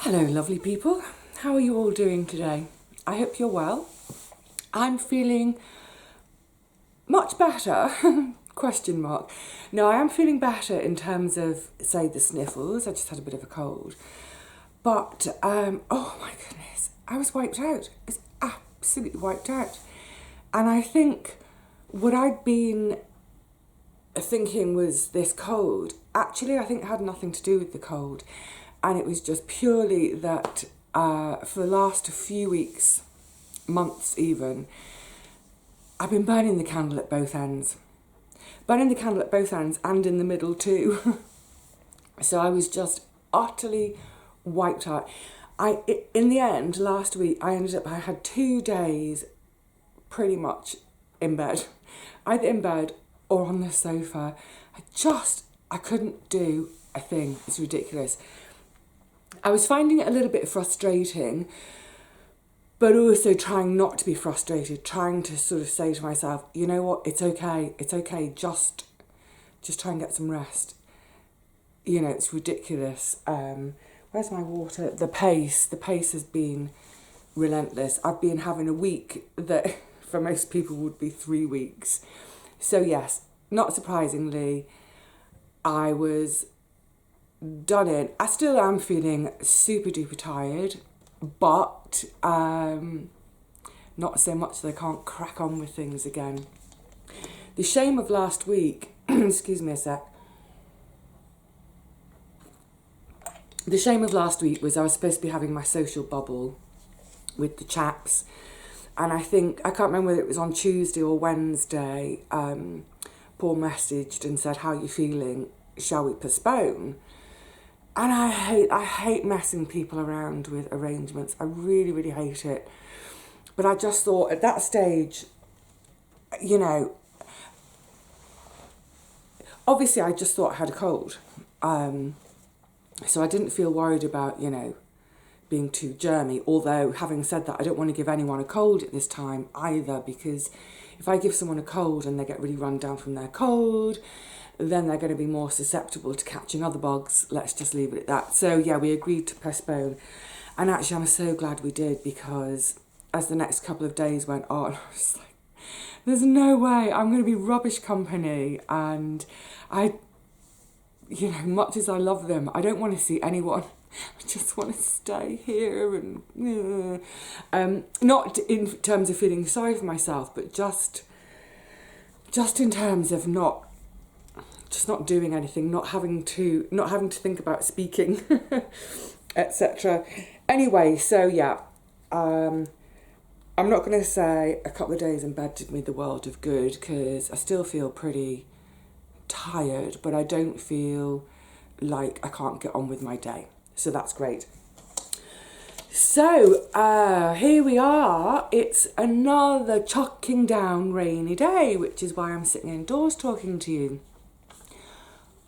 Hello, lovely people. How are you all doing today? I hope you're well. I'm feeling much better, question mark. No, I am feeling better in terms of, say, the sniffles. I just had a bit of a cold. But, oh my goodness, I was wiped out. I was absolutely wiped out. And I think what I'd been thinking was this cold. Actually, I think it had nothing to do with the cold. And it was just purely that for the last few weeks, months even, I've been burning the candle at both ends. Burning the candle at both ends and in the middle too. So I was just utterly wiped out. In the end, last week, I had 2 days pretty much in bed. Either in bed or on the sofa. I couldn't do a thing. It's ridiculous. I was finding it a little bit frustrating, but also trying not to be frustrated, trying to sort of say to myself, you know what, it's okay, just try and get some rest. You know, it's ridiculous. Where's my water? The pace has been relentless. I've been having a week that for most people would be 3 weeks. So yes, not surprisingly, I was done in. I still am feeling super duper tired, but not so much that I can't crack on with things again. The shame of last week, excuse me a sec. The shame of last week was I was supposed to be having my social bubble with the chaps, and I can't remember whether it was on Tuesday or Wednesday, Paul messaged and said, how are you feeling? Shall we postpone? And I hate messing people around with arrangements. I really, really hate it. But I just thought at that stage, you know, obviously I just thought I had a cold. So I didn't feel worried about, you know, being too germy. Although, having said that, I don't want to give anyone a cold at this time either, because if I give someone a cold and they get really run down from their cold, then they're going to be more susceptible to catching other bugs. Let's just leave it at that. So yeah, we agreed to postpone. And actually, I'm so glad we did, because as the next couple of days went on, I was like, there's no way I'm going to be rubbish company. And you know, much as I love them, I don't want to see anyone. I just want to stay here and not in terms of feeling sorry for myself, but just in terms of not doing anything, not having to think about speaking, etc. Anyway, so yeah, I'm not going to say a couple of days in bed did me the world of good, because I still feel pretty tired, but I don't feel like I can't get on with my day. So that's great. So here we are. It's another chucking down rainy day, which is why I'm sitting indoors talking to you.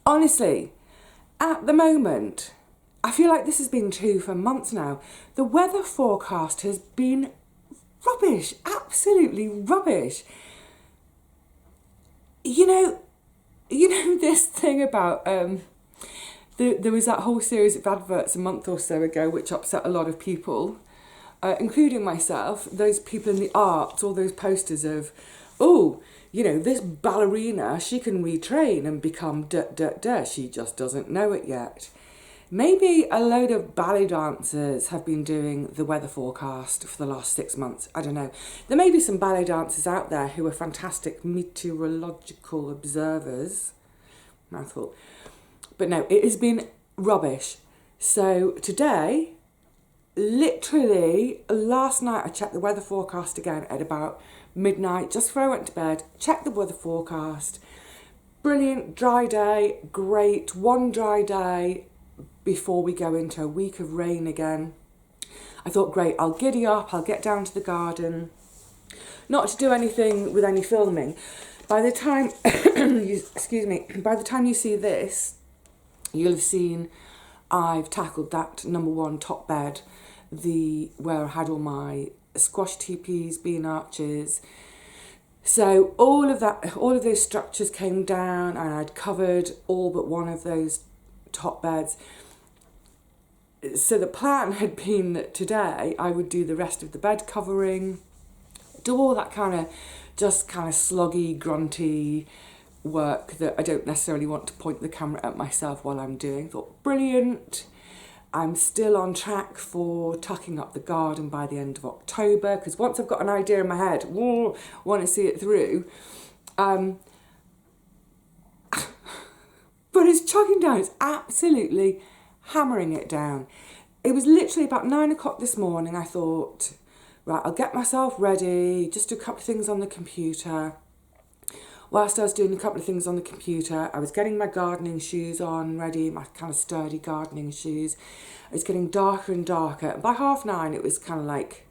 Honestly, at the moment, I feel like this has been true for months now. The weather forecast has been rubbish, absolutely rubbish. You know this thing about there was that whole series of adverts a month or so ago which upset a lot of people, including myself. Those people in the arts, all those posters of, oh, you know, this ballerina, she can retrain and become she just doesn't know it yet. Maybe a load of ballet dancers have been doing the weather forecast for the last 6 months. I don't know. There may be some ballet dancers out there who are fantastic meteorological observers. Mouthful. But no, it has been rubbish. So today, literally last night, I checked the weather forecast again at about midnight, just before I went to bed. Checked the weather forecast. Brilliant, dry day, great. One dry day before we go into a week of rain again. I thought, great, I'll giddy up, I'll get down to the garden. Not to do anything with any filming. By the time, by the time you see this, you'll have seen I've tackled that number 1 top bed, where I had all my squash teepees, bean arches. So all of those structures came down, and I'd covered all but one of those top beds. So the plan had been that today I would do the rest of the bed covering, do all that kind of sloggy, grunty work that I don't necessarily want to point the camera at myself while I'm doing. Thought, brilliant. I'm still on track for tucking up the garden by the end of October, because once I've got an idea in my head, want to see it through. But it's chugging down, it's absolutely hammering it down. It was literally about 9 o'clock this morning. I thought, right, I'll get myself ready, just do a couple of things on the computer. Whilst I was doing a couple of things on the computer, I was getting my gardening shoes on, ready, my kind of sturdy gardening shoes. It's getting darker and darker. And by 9:30, it was kind of like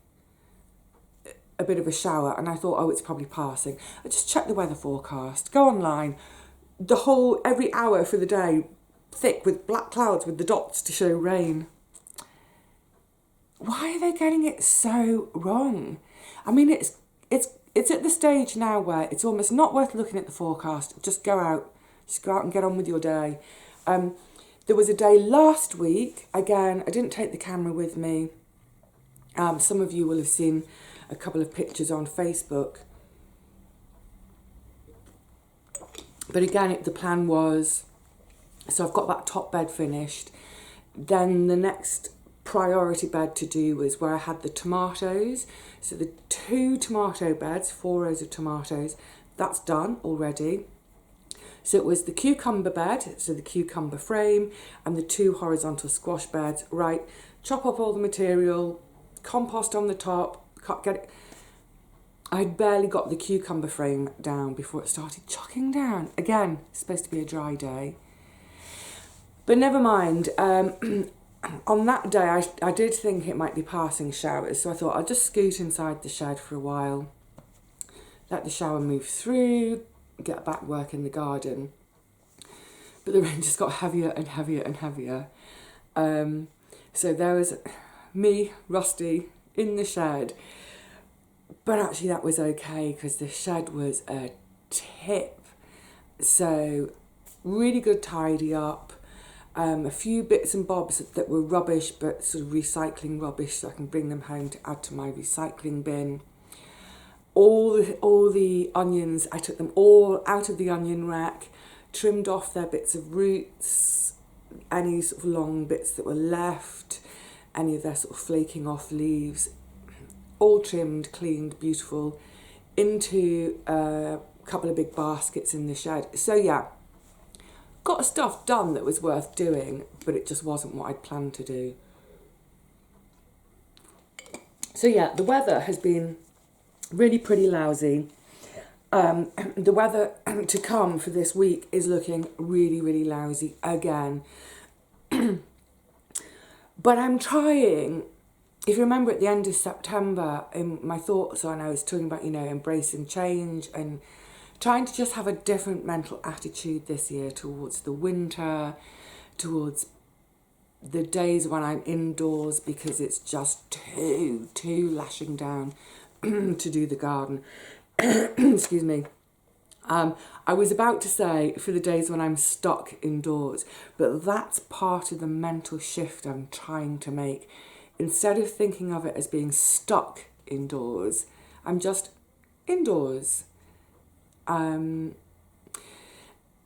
a bit of a shower. And I thought, oh, it's probably passing. I just checked the weather forecast, go online, every hour for the day, thick with black clouds with the dots to show rain. Why are they getting it so wrong? I mean, it's at the stage now where it's almost not worth looking at the forecast. Just go out and get on with your day. There was a day last week, again, I didn't take the camera with me. Some of you will have seen a couple of pictures on Facebook. But again, the plan was, so I've got that top bed finished. Then the next priority bed to do was where I had the tomatoes. So the 2 tomato beds, 4 rows of tomatoes, that's done already. So it was the cucumber bed, so the cucumber frame, and the 2 horizontal squash beds. Right, chop up all the material, compost on the top, get it. I'd barely got the cucumber frame down before it started chucking down. Again, it's supposed to be a dry day. But never mind. On that day, I did think it might be passing showers, so I thought I'll just scoot inside the shed for a while, let the shower move through, get back work in the garden. But the rain just got heavier and heavier and heavier. So there was me, Rusty, in the shed. But actually that was okay, because the shed was a tip. So really good tidy up. A few bits and bobs that were rubbish, but sort of recycling rubbish, so I can bring them home to add to my recycling bin. All the onions, I took them all out of the onion rack, trimmed off their bits of roots, any sort of long bits that were left, any of their sort of flaking off leaves, all trimmed, cleaned, beautiful, into a couple of big baskets in the shed. So yeah, got stuff done that was worth doing, but it just wasn't what I'd planned to do. So yeah, the weather has been really pretty lousy. The weather to come for this week is looking really, really lousy again. But I'm trying, if you remember at the end of September, in my thoughts on, I was talking about, embracing change and trying to just have a different mental attitude this year towards the winter, towards the days when I'm indoors, because it's just too lashing down to do the garden. Excuse me. I was about to say for the days when I'm stuck indoors, but that's part of the mental shift I'm trying to make. Instead of thinking of it as being stuck indoors, I'm just indoors. And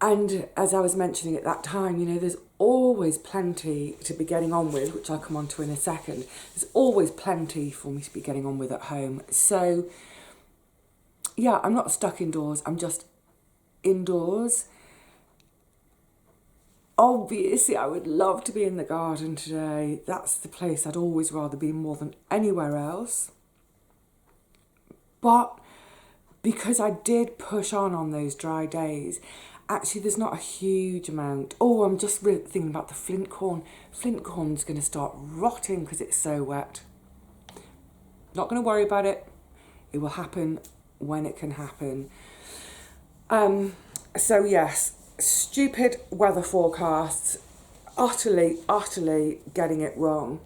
as I was mentioning at that time, there's always plenty to be getting on with, which I'll come on to in a second. There's always plenty for me to be getting on with at home. So, yeah, I'm not stuck indoors, I'm just indoors. Obviously, I would love to be in the garden today. That's the place I'd always rather be more than anywhere else. But because I did push on those dry days, actually there's not a huge amount. Oh, I'm just thinking about the flint corn. Flint corn's going to start rotting because it's so wet. Not going to worry about it. It will happen when it can happen. So yes, stupid weather forecasts, utterly getting it wrong.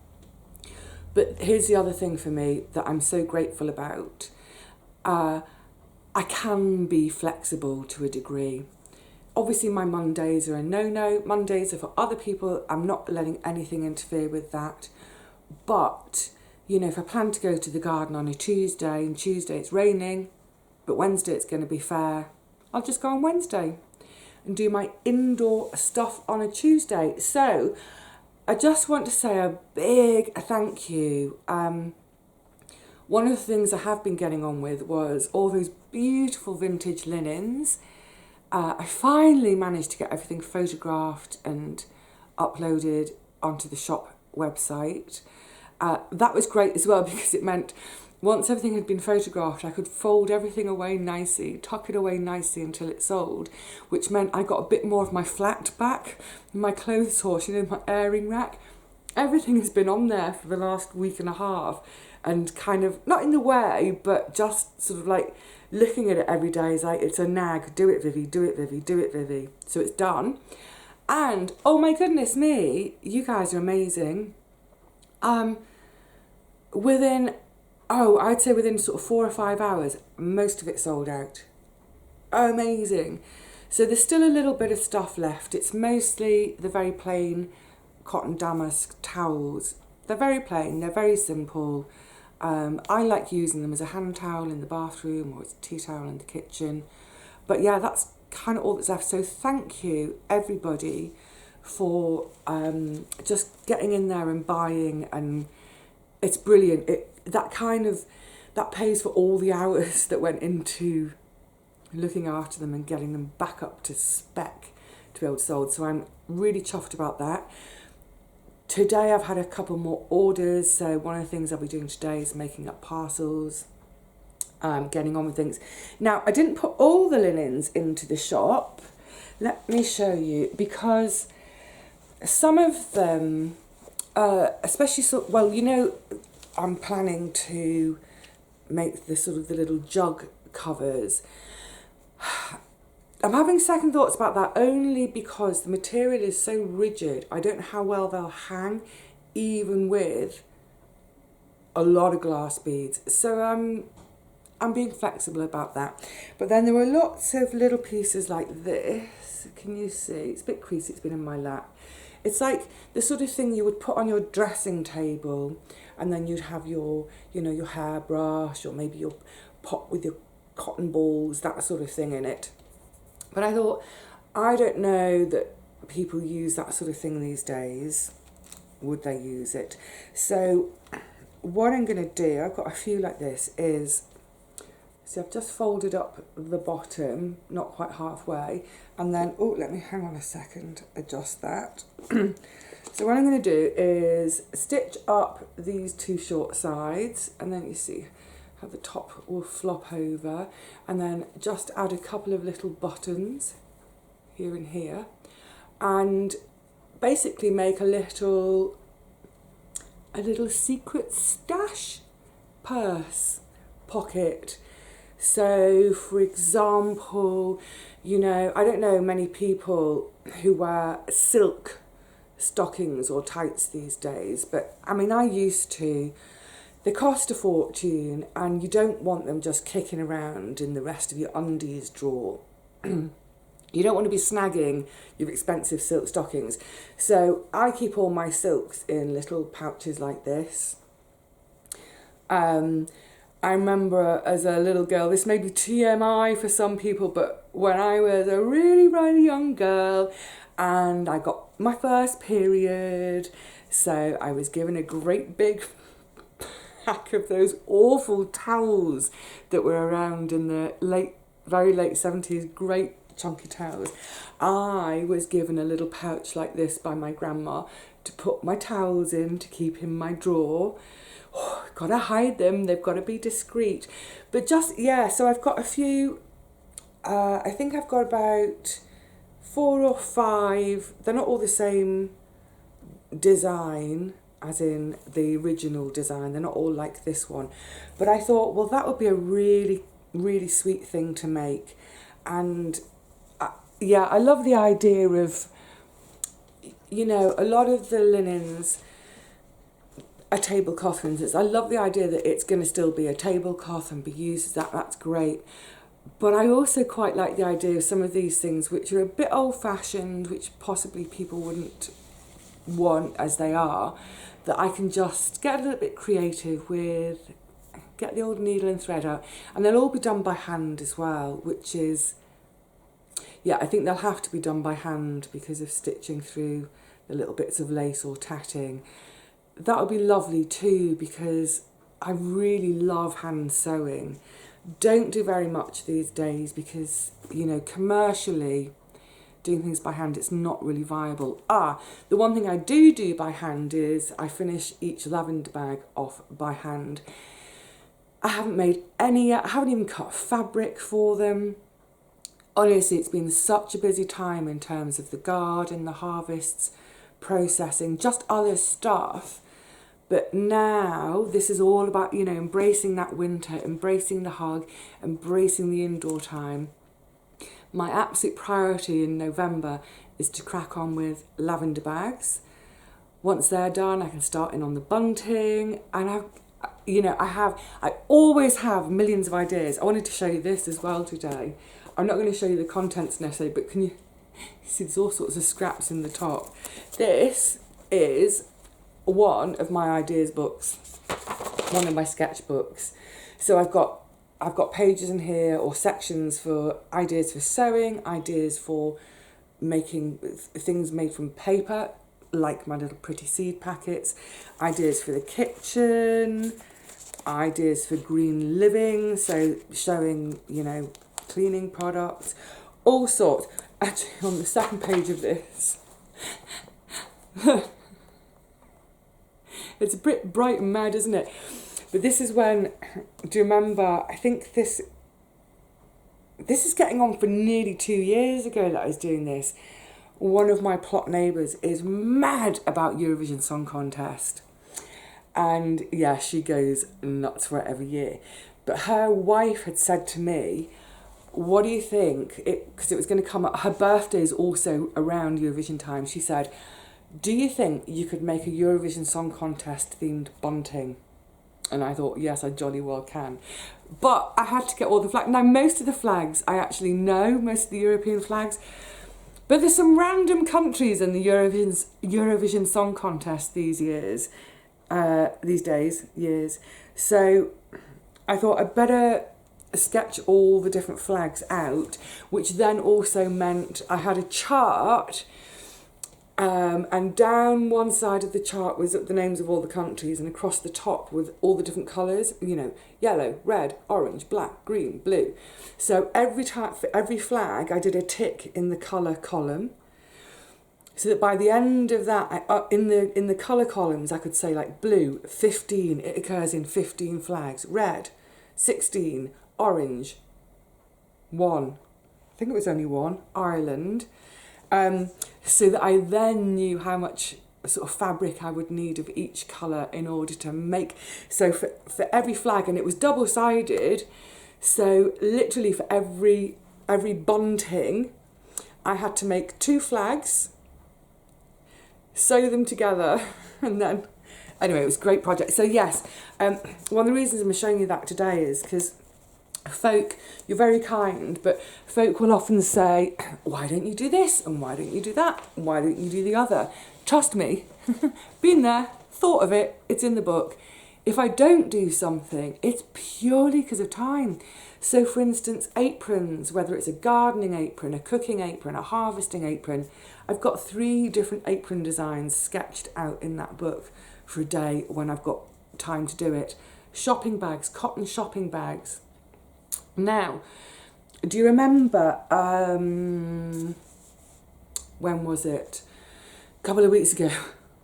But here's the other thing for me that I'm so grateful about. I can be flexible to a degree. Obviously my Mondays are a no-no. Mondays are for other people. I'm not letting anything interfere with that. But, you know, if I plan to go to the garden on a Tuesday and Tuesday it's raining, but Wednesday it's going to be fair, I'll just go on Wednesday and do my indoor stuff on a Tuesday. So I just want to say a big thank you. One of the things I have been getting on with was all those beautiful vintage linens. I finally managed to get everything photographed and uploaded onto the shop website. That was great as well, because it meant once everything had been photographed, I could fold everything away nicely, tuck it away nicely until it sold, which meant I got a bit more of my flat back, my clothes horse, you know, my airing rack. Everything has been on there for the last week and a half, and kind of, not in the way, but just sort of like looking at it every day is like, it's a nag, do it Vivi, do it Vivi, do it Vivi. So it's done. And, oh my goodness me, you guys are amazing. I'd say within sort of 4 or 5 hours, most of it sold out. Amazing. So there's still a little bit of stuff left. It's mostly the very plain cotton damask towels. They're very plain, they're very simple. I like using them as a hand towel in the bathroom or as a tea towel in the kitchen. But yeah, that's kind of all that's left. So thank you, everybody, for just getting in there and buying, and it's brilliant. That pays for all the hours that went into looking after them and getting them back up to spec to be able to sold. So I'm really chuffed about that. Today I've had a couple more orders, so one of the things I'll be doing today is making up parcels, getting on with things. Now, I didn't put all the linens into the shop. Let me show you, because some of them, especially, I'm planning to make the sort of the little jug covers. I'm having second thoughts about that only because the material is so rigid. I don't know how well they'll hang, even with a lot of glass beads. So I'm being flexible about that. But then there were lots of little pieces like this. Can you see? It's a bit creasy, it's been in my lap. It's like the sort of thing you would put on your dressing table, and then you'd have your, your hairbrush, or maybe your pot with your cotton balls, that sort of thing in it. But I thought, I don't know that people use that sort of thing these days. Would they use it? So what I'm going to do, I've got a few like this, is, so I've just folded up the bottom, not quite halfway, and then, hang on a second, adjust that. So what I'm going to do is stitch up these two short sides, and then you see how the top will flop over, and then just add a couple of little buttons here and here, and basically make a little secret stash purse pocket. So for example, I don't know many people who wear silk stockings or tights these days, but I mean, I used to. They cost a fortune, and you don't want them just kicking around in the rest of your undies drawer. You don't want to be snagging your expensive silk stockings. So I keep all my silks in little pouches like this. I remember as a little girl, this may be TMI for some people, but when I was a really, really young girl and I got my first period, so I was given a great big pack of those awful towels that were around in the very late 70s, great chunky towels. I was given a little pouch like this by my grandma to put my towels in, to keep in my drawer. Oh, gotta hide them, they've got to be discreet. But so I've got a few, I think I've got about 4 or 5, they're not all the same design, as in the original design, they're not all like this one. But I thought, well, that would be a really, really sweet thing to make. And I love the idea of, a lot of the linens are tablecloth, for instance. I love the idea that it's going to still be a tablecloth and be used as that, that's great. But I also quite like the idea of some of these things which are a bit old-fashioned, which possibly people wouldn't want as they are, that I can just get a little bit creative with, get the old needle and thread out, and they'll all be done by hand as well, which is, yeah, I think they'll have to be done by hand because of stitching through the little bits of lace or tatting. That would be lovely too, because I really love hand sewing. Don't do very much these days because, you know, commercially doing things by hand, it's not really viable. The one thing I do by hand is I finish each lavender bag off by hand. I haven't made any yet. I haven't even cut fabric for them. Honestly, it's been such a busy time in terms of the garden, the harvests, processing, just other stuff. But now this is all about, you know, embracing that winter, embracing the hug, embracing the indoor time. My absolute priority in November is to crack on with lavender bags. Once they're done, I can start in on the bunting, and I always have millions of ideas. I wanted to show you this as well today. I'm not going to show you the contents necessarily, but can you see there's all sorts of scraps in the top. This is one of my ideas books, one of my sketchbooks. So I've got pages in here or sections for ideas for sewing, ideas for making things made from paper, like my little pretty seed packets, ideas for the kitchen, ideas for green living, so showing, you know, cleaning products, all sorts. Actually, on the second page of this, it's a bit bright and mad, isn't it? But this is when, do you remember, I think this is getting on for nearly 2 years ago that I was doing this. One of my plot neighbours is mad about Eurovision Song Contest. And yeah, she goes nuts for it every year. But her wife had said to me, what do you think? Because it was going to come up, her birthday is also around Eurovision time. She said, do you think you could make a Eurovision Song Contest themed bunting? And I thought, yes, I jolly well can. But I had to get all the flags. Now, most of the flags I actually know, most of the European flags. But there's some random countries in the Eurovision Song Contest these days. So I thought I'd better sketch all the different flags out, which then also meant I had a chart. And down one side of the chart was the names of all the countries, and across the top with all the different colours, you know, yellow, red, orange, black, green, blue. So every time, for every flag, I did a tick in the colour column, so that by the end of that, in the colour columns, I could say like blue, 15, it occurs in 15 flags, red, 16, orange, 1, I think it was only 1, Ireland. So that I then knew how much sort of fabric I would need of each colour in order to make. So for every flag, and it was double-sided, so literally for every bunting, I had to make 2 flags, sew them together, and then, anyway, it was a great project. So yes, one of the reasons I'm showing you that today is because folk, you're very kind, but folk will often say, why don't you do this, and why don't you do that, and why don't you do the other? Trust me, been there, thought of it, it's in the book. If I don't do something, it's purely because of time. So for instance, aprons, whether it's a gardening apron, a cooking apron, a harvesting apron, I've got 3 different apron designs sketched out in that book for a day when I've got time to do it. Shopping bags, cotton shopping bags. Now, do you remember, when was it? A couple of weeks ago,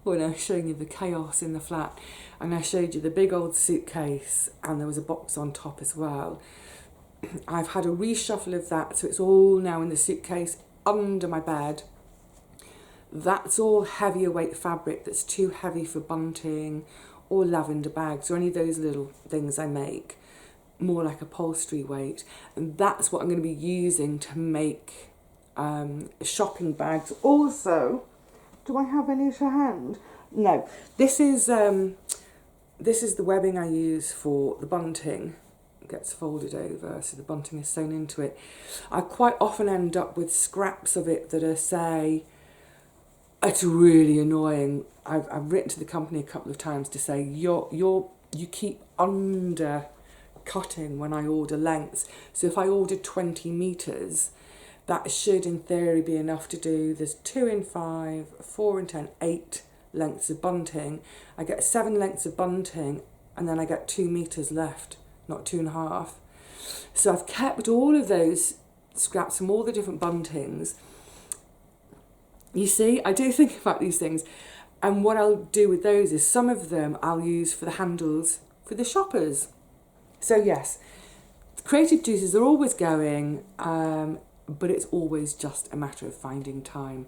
when I was showing you the chaos in the flat, and I showed you the big old suitcase, and there was a box on top as well. I've had a reshuffle of that, so it's all now in the suitcase under my bed. That's all heavier weight fabric that's too heavy for bunting or lavender bags or any of those little things I make. More like upholstery weight, and that's what I'm going to be using to make shopping bags. Also, do I have any to hand? No, this is the webbing I use for the bunting gets folded over, so the bunting is sewn into it. I quite often end up with scraps of it that are, say, it's really annoying. I've written to the company a couple of times to say you keep undercutting when I order lengths. So if I ordered 20 metres, that should in theory be enough to do. There's 2 in 5, 4 in 10, 8 lengths of bunting. I get 7 lengths of bunting, and then I get 2 metres left, not 2.5. So I've kept all of those scraps from all the different buntings. You see, I do think about these things, and what I'll do with those is some of them I'll use for the handles for the shoppers. So yes, creative juices are always going, but it's always just a matter of finding time.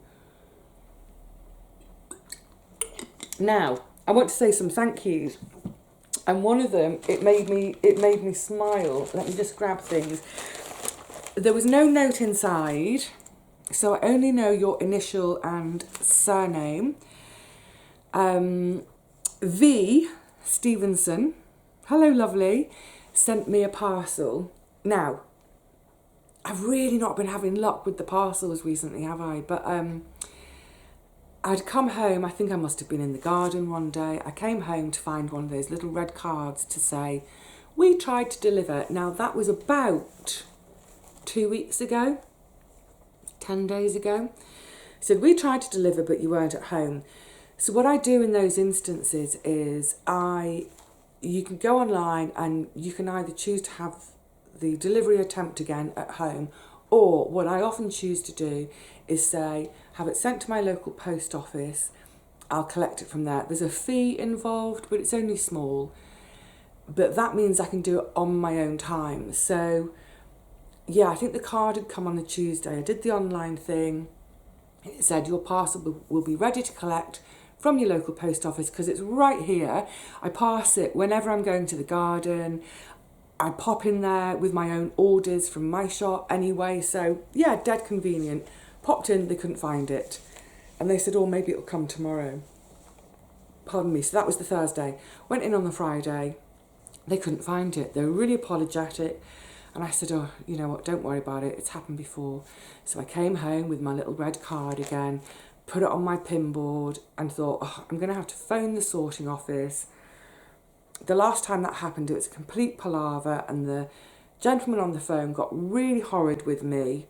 Now, I want to say some thank yous, and one of them, it made me smile. Let me just grab things. There was no note inside, so I only know your initial and surname. V. Stevenson, hello lovely, sent me a parcel. Now, I've really not been having luck with the parcels recently, have I? But I'd come home, I think I must have been in the garden one day. I came home to find one of those little red cards to say, we tried to deliver. Now that was about 2 weeks ago, 10 days ago. It said, we tried to deliver, but you weren't at home. So what I do in those instances is you can go online and you can either choose to have the delivery attempt again at home, or what I often choose to do is say, have it sent to my local post office, I'll collect it from there. There's a fee involved, but it's only small, but that means I can do it on my own time. So yeah, I think the card had come on the Tuesday. I did the online thing. It said your parcel will be ready to collect from your local post office, because it's right here. I pass it whenever I'm going to the garden. I pop in there with my own orders from my shop anyway, so yeah, dead convenient. Popped in, they couldn't find it. And they said, oh, maybe it'll come tomorrow. Pardon me, so that was the Thursday. Went in on the Friday, they couldn't find it. They were really apologetic. And I said, oh, you know what, don't worry about it, it's happened before. So I came home with my little red card again, put it on my pin board and thought, oh, I'm going to have to phone the sorting office. The last time that happened, it was a complete palaver, and the gentleman on the phone got really horrid with me,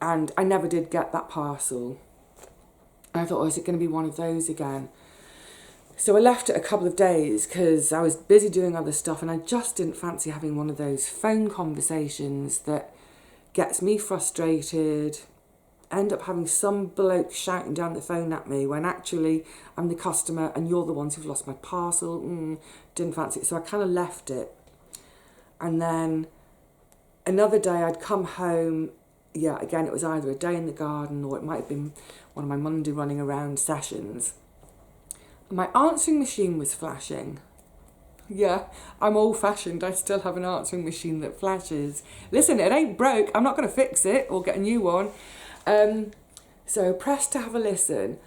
and I never did get that parcel. And I thought, oh, is it going to be one of those again? So I left it a couple of days because I was busy doing other stuff, and I just didn't fancy having one of those phone conversations that gets me frustrated, end up having some bloke shouting down the phone at me when actually I'm the customer and you're the ones who've lost my parcel. Didn't fancy it, so I kind of left it. And then another day I'd come home, yeah, again, it was either a day in the garden or it might have been one of my Monday running around sessions. My answering machine was flashing. Yeah, I'm old-fashioned. I still have an answering machine that flashes. Listen, it ain't broke. I'm not going to fix it or get a new one. So press to have a listen.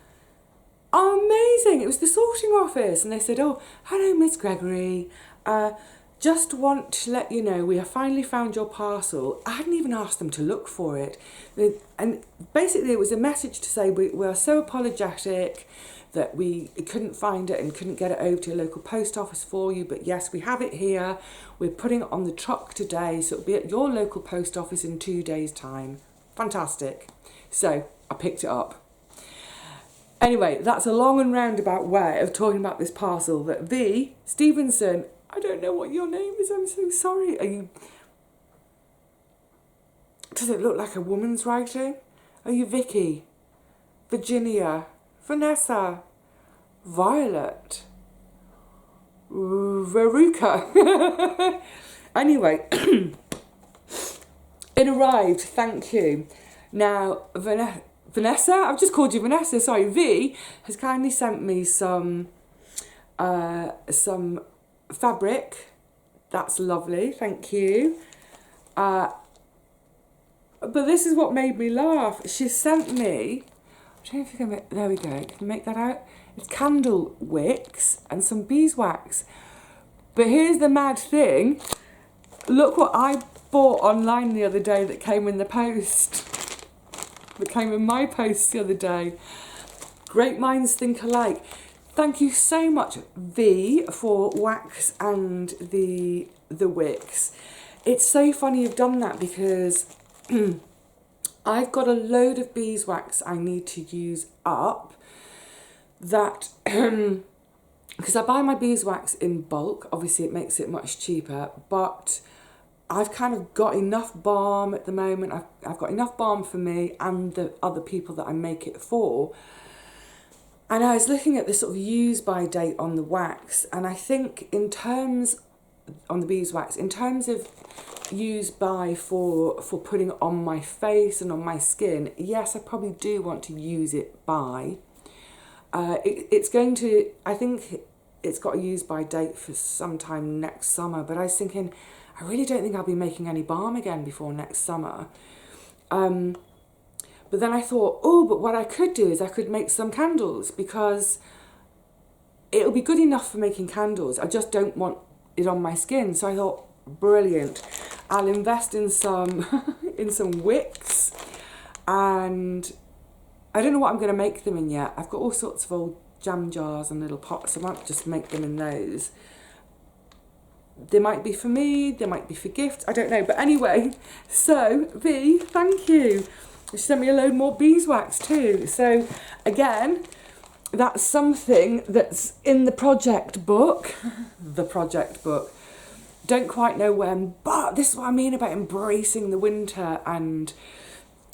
Oh, amazing. It was the sorting office. And they said, oh, hello, Miss Gregory. Just want to let you know we have finally found your parcel. I hadn't even asked them to look for it. And basically it was a message to say we are so apologetic that we couldn't find it and couldn't get it over to your local post office for you. But yes, we have it here. We're putting it on the truck today, so it'll be at your local post office in 2 days' time. Fantastic. So I picked it up. Anyway, that's a long and roundabout way of talking about this parcel that V. Stevenson, I don't know what your name is, I'm so sorry. Does it look like a woman's writing? Are you Vicky? Virginia? Vanessa? Violet? Veruca? Anyway, it arrived, thank you. Now, Vanessa, I've just called you Vanessa, sorry, V has kindly sent me some fabric. That's lovely, thank you. But this is what made me laugh. She sent me, I don't know if you can make, there we go, can you make that out? It's candle wicks and some beeswax. But here's the mad thing, Look what I bought online the other day that came in the post. That came in my post the other day. Great minds think alike. Thank you so much, V, for wax and the wicks. It's so funny you've done that because I've got a load of beeswax I need to use up that, because I buy my beeswax in bulk, obviously it makes it much cheaper, but I've kind of got enough balm at the moment. I've got enough balm for me and the other people that I make it for. And I was looking at the sort of use by date on the wax, and I think in terms, on the beeswax, in terms of use by for putting it on my face and on my skin, yes, I probably do want to use it by. It's going to, I think it's got a use by date for sometime next summer, but I was thinking, I really don't think I'll be making any balm again before next summer. But then I thought, oh, but what I could do is I could make some candles, because it'll be good enough for making candles. I just don't want it on my skin. So I thought, brilliant. I'll invest in some in some wicks, and I don't know what I'm going to make them in yet. I've got all sorts of old jam jars and little pots. I might just make them in those. They might be for me, they might be for gifts, I don't know. But anyway, so V, thank you. She sent me a load more beeswax too. So again, that's something that's in the project book. The project book. Don't quite know when, but this is what I mean about embracing the winter and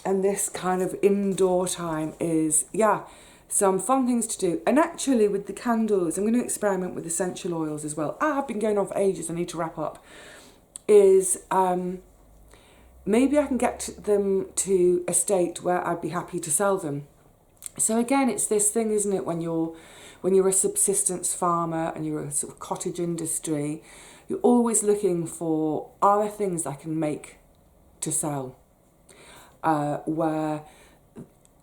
this kind of indoor time is, yeah, some fun things to do. And actually with the candles, I'm going to experiment with essential oils as well. I've been going on for ages, I need to wrap up. Is maybe I can get them to a state where I'd be happy to sell them. So again, it's this thing, isn't it, when you're a subsistence farmer and you're a sort of cottage industry, you're always looking for, are there things I can make to sell? Where,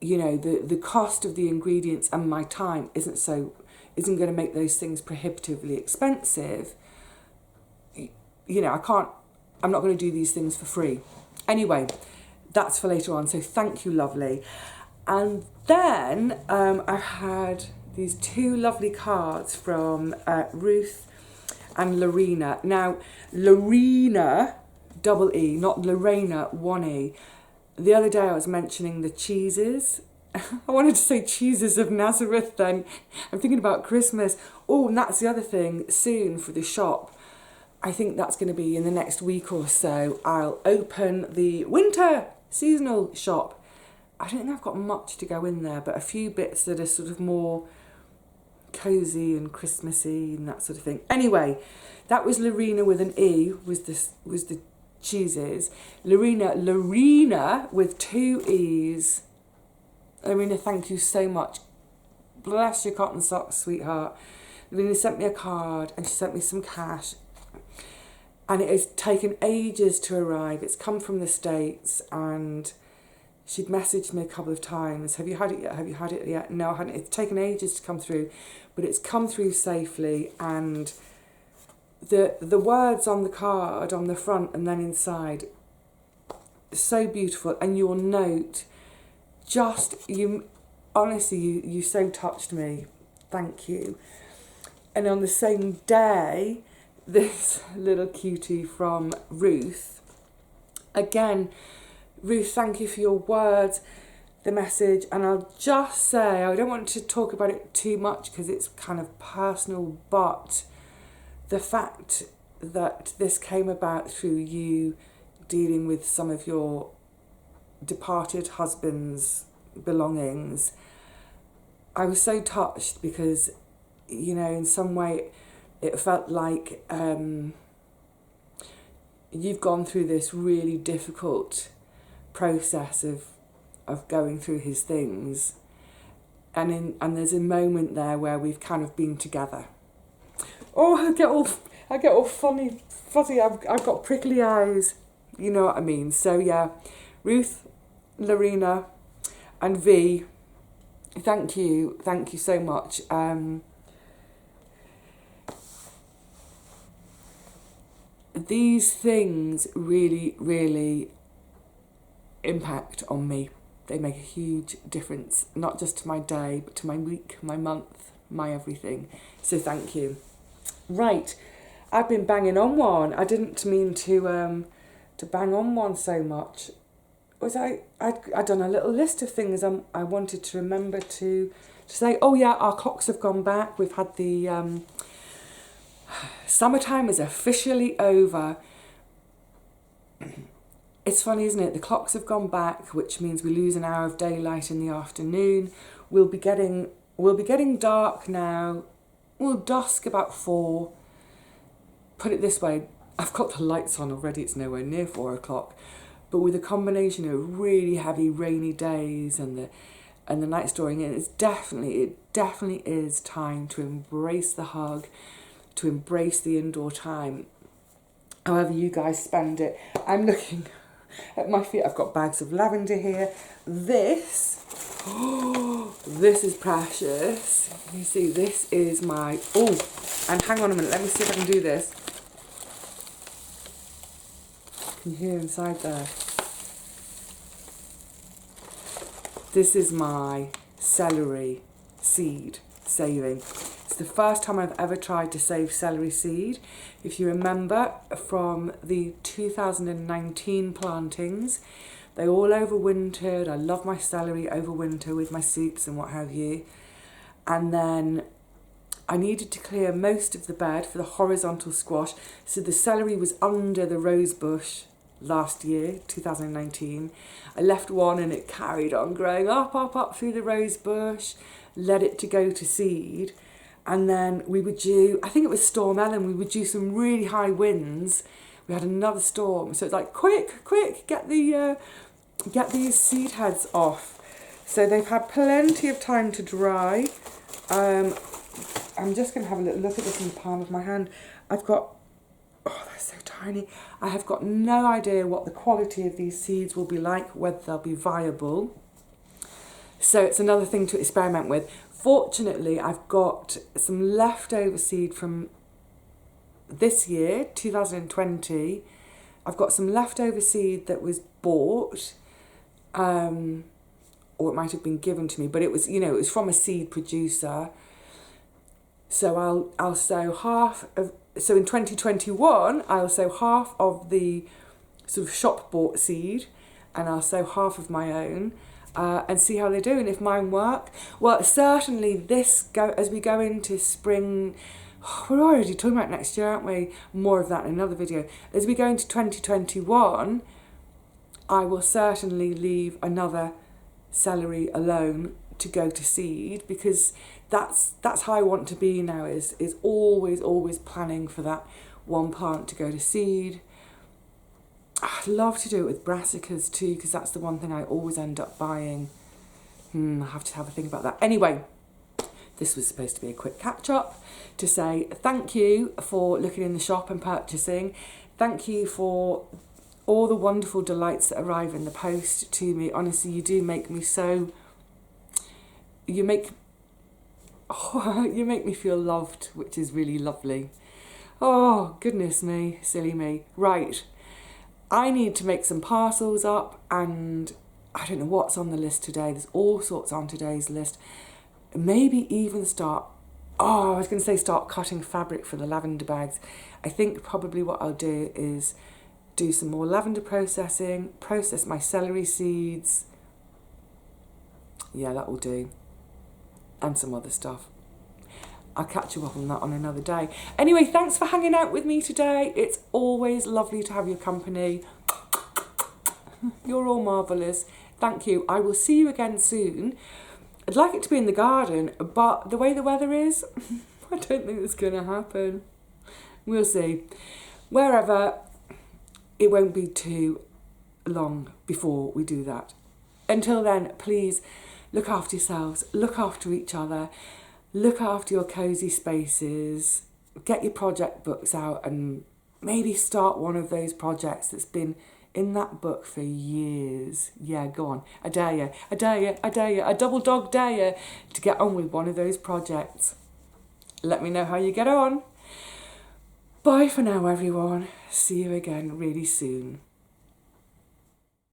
you know, the cost of the ingredients and my time isn't going to make those things prohibitively expensive. You know, I'm not going to do these things for free. Anyway, that's for later on. So thank you, lovely. And then I had these two lovely cards from Ruth and Lorena. Now, Lorena, double E, not Lorena, one E. The other day I was mentioning the cheeses. I wanted to say cheeses of Nazareth then. I'm thinking about Christmas. Oh, and that's the other thing, soon for the shop. I think that's going to be in the next week or so. I'll open the winter seasonal shop. I don't think I've got much to go in there, but a few bits that are sort of more cosy and Christmassy and that sort of thing. Anyway, that was Lorena with an E, was the cheeses. Lorena with two E's. Lorena, thank you so much. Bless your cotton socks, sweetheart. Lorena sent me a card and she sent me some cash. And it has taken ages to arrive. It's come from the States, and she'd messaged me a couple of times. Have you had it yet? Have you had it yet? No, I hadn't. It's taken ages to come through, but it's come through safely. And the words on the card, on the front and then inside, so beautiful. And your note, honestly, you so touched me. Thank you. And on the same day, this little cutie from Ruth. Again, Ruth, thank you for your words, the message. And I'll just say, I don't want to talk about it too much because it's kind of personal, but the fact that this came about through you dealing with some of your departed husband's belongings, I was so touched because, you know, in some way it felt like you've gone through this really difficult process of going through his things, and there's a moment there where we've kind of been together. Oh, I get all funny, fuzzy. I've got prickly eyes. You know what I mean. So yeah, Ruth, Lorena, and V. Thank you so much. these things really, really impact on me. They make a huge difference, not just to my day, but to my week, my month, my everything. So thank you. Right, I've been banging on one. I didn't mean to bang on one so much. I'd done a little list of things I wanted to remember to say. Oh yeah, our clocks have gone back. We've had the summertime is officially over. It's funny, isn't it? The clocks have gone back, which means we lose an hour of daylight in the afternoon. We'll be getting dark now. We'll dusk about 4. Put it this way, I've got the lights on already. It's nowhere near 4 o'clock. But with a combination of really heavy rainy days and the night storing in, it definitely is time to embrace the hug, to embrace the indoor time. However you guys spend it. I'm looking at my feet. I've got bags of lavender here. This is precious. You see, this is my, and hang on a minute, let me see if I can do this. Can you hear inside there? This is my celery seed saving. It's the first time I've ever tried to save celery seed. If you remember from the 2019 plantings, they all overwintered. I love my celery over winter with my soups and what have you. And then I needed to clear most of the bed for the horizontal squash. So the celery was under the rose bush last year, 2019. I left one and it carried on growing up through the rose bush, led it to go to seed. And then we were due, I think it was Storm Ellen, we were due some really high winds. We had another storm. So it's like, quick, get these seed heads off. So they've had plenty of time to dry. I'm just going to have a little look at this in the palm of my hand. I've got, they're so tiny. I have got no idea what the quality of these seeds will be like, whether they'll be viable. So it's another thing to experiment with. Fortunately, I've got some leftover seed from this year, 2020. I've got some leftover seed that was bought, or it might have been given to me, but it was, it was from a seed producer. So I'll sow half of, so in 2021, I'll sow half of the sort of shop bought seed, and I'll sow half of my own. And see how they do, and if mine work. Well, certainly as we go into spring, we're already talking about next year, aren't we? More of that in another video. As we go into 2021, I will certainly leave another celery alone to go to seed, because that's how I want to be now, is always planning for that one plant to go to seed. I'd love to do it with brassicas too, because that's the one thing I always end up buying. I have to have a think about that. Anyway, this was supposed to be a quick catch up to say thank you for looking in the shop and purchasing. Thank you for all the wonderful delights that arrive in the post to me. Honestly, you do make me so... You make me feel loved, which is really lovely. Oh, goodness me, silly me. Right. I need to make some parcels up, and I don't know what's on the list today. There's all sorts on today's list. Maybe even start cutting fabric for the lavender bags. I think probably what I'll do is do some more lavender processing, process my celery seeds. Yeah, that will do. And some other stuff. I'll catch you up on that on another day. Anyway, thanks for hanging out with me today. It's always lovely to have your company. You're all marvellous. Thank you. I will see you again soon. I'd like it to be in the garden, but the way the weather is, I don't think it's going to happen. We'll see. Wherever, it won't be too long before we do that. Until then, please look after yourselves, look after each other. Look after your cosy spaces, get your project books out, and maybe start one of those projects that's been in that book for years. Yeah, go on. I dare you. A double dog dare you to get on with one of those projects. Let me know how you get on. Bye for now, everyone. See you again really soon.